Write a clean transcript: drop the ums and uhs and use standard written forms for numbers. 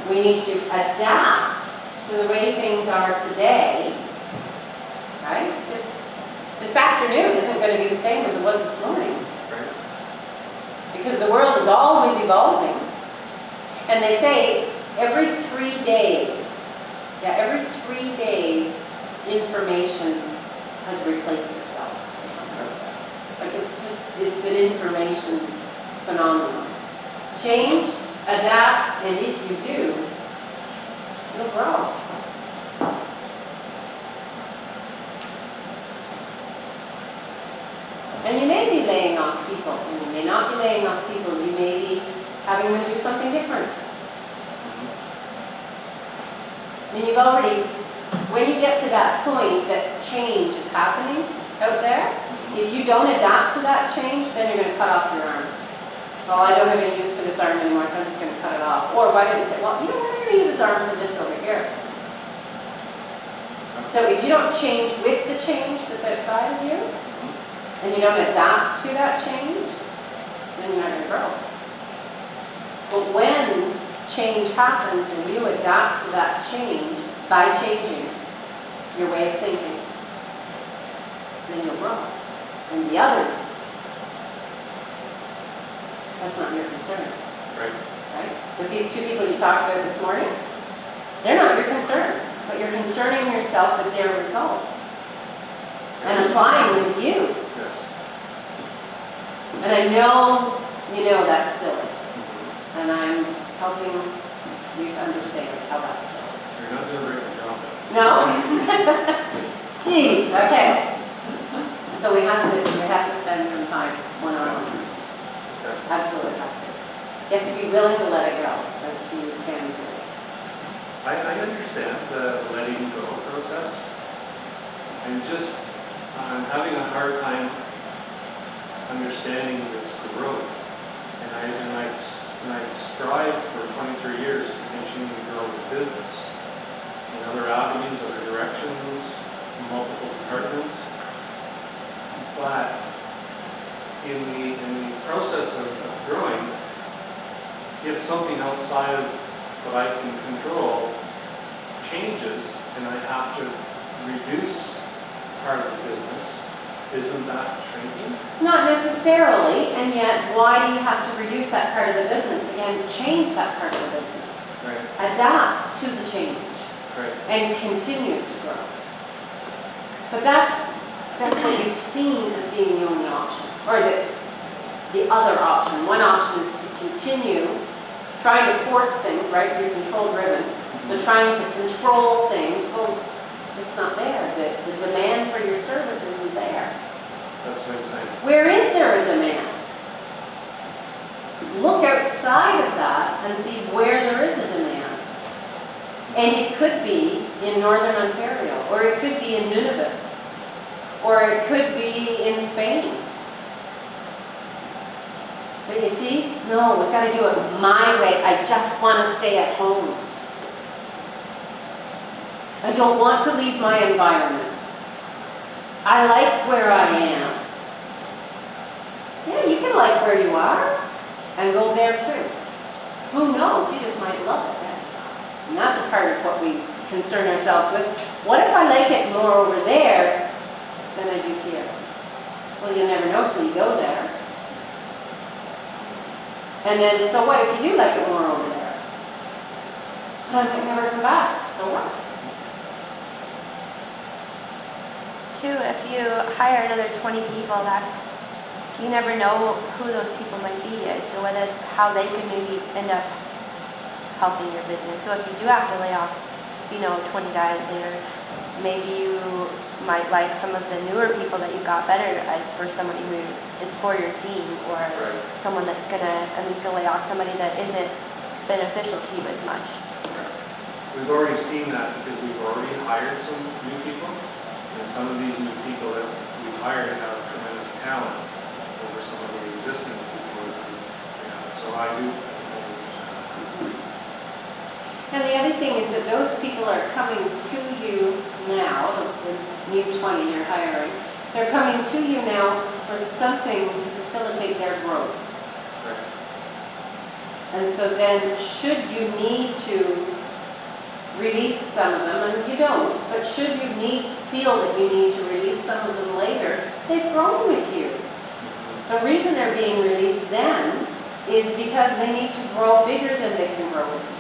We need to adapt to the way things are today, right? This afternoon isn't going to be the same as it was this morning. Right. Because the world is always evolving. And they say every 3 days, information has replaced itself. Like it's an information phenomenon. Change, adapt, and if you do, you'll grow. And you may be laying off people, and you may not be laying off people. You may be having them do something different. And you've already, when you get to that point that change is happening out there, if you don't adapt to that change, then you're going to cut off your arm. Well, I don't have any use for this arm anymore, so I'm just going to cut it off. Or why don't you say, well, you know what, I'm going to use this arm for this over here. So if you don't change with the change that's outside of you, and you don't adapt to that change, then you're not going to grow. But when change happens and you adapt to that change by changing your way of thinking, then you'll grow. And the others, that's not your concern. Right. Right? With these two people you talked about this morning, they're not your concern, but you're concerning yourself with their results and applying them to you. Yes. And I know you know that's silly, and I'm helping you to understand how that's silly. You're not doing a very good job. No? Geez, okay. So we have to spend some time one-on-one. Okay. Absolutely have to. You have to be willing to let it go, as you can do. I understand the letting go process. I'm having a hard time understanding this growth. And I strived for 23 years to continue to grow the business in other avenues, other directions, multiple departments. But in the process of growing, if something outside of what I can control changes and I have to reduce part of the business, isn't that shrinking? Not necessarily, and yet why do you have to reduce that part of the business? Again, change that part of the business. Right. Adapt to the change. Right. And continue to grow. But that's what you've seen as being the only option, or the other option. One option is to continue trying to force things, right? You're control-driven. So trying to control things, well, it's not there. The demand for your services is there. That's what I'm saying. Where is there a demand? Look outside of that and see where there is a demand. And it could be in Northern Ontario, or it could be in Nunavut, or it could be in Spain. But you see, no, we've got to do it my way. I just want to stay at home. I don't want to leave my environment. I like where I am. Yeah, you can like where you are and go there too. Who knows? You just might love it there. And that's a part of what we concern ourselves with. What if I like it more over there than I do here? Well, you'll never know till you go there. And then, so what if you do like it more over there? But I might never come back. So what? Too, if you hire another 20 people, you never know who those people might be. So whether it's how they could maybe end up helping your business. So if you do have to lay off, 20 guys later, maybe you might like some of the newer people that you got better as for somebody who is for your team, or Right. someone that's at least gonna lay off somebody that isn't beneficial to you as much. We've already seen that because we've already hired some new people, and some of these new people that we've hired have tremendous talent over some of the existing people. So I do. And the other thing is that those people are coming to you now, the new 20 you're hiring, they're coming to you now for something to facilitate their growth. Right. And so then, should you need to to release some of them, and you don't, but should you feel that you need to release some of them later, they've grown with you. The reason they're being released then is because they need to grow bigger than they can grow with you.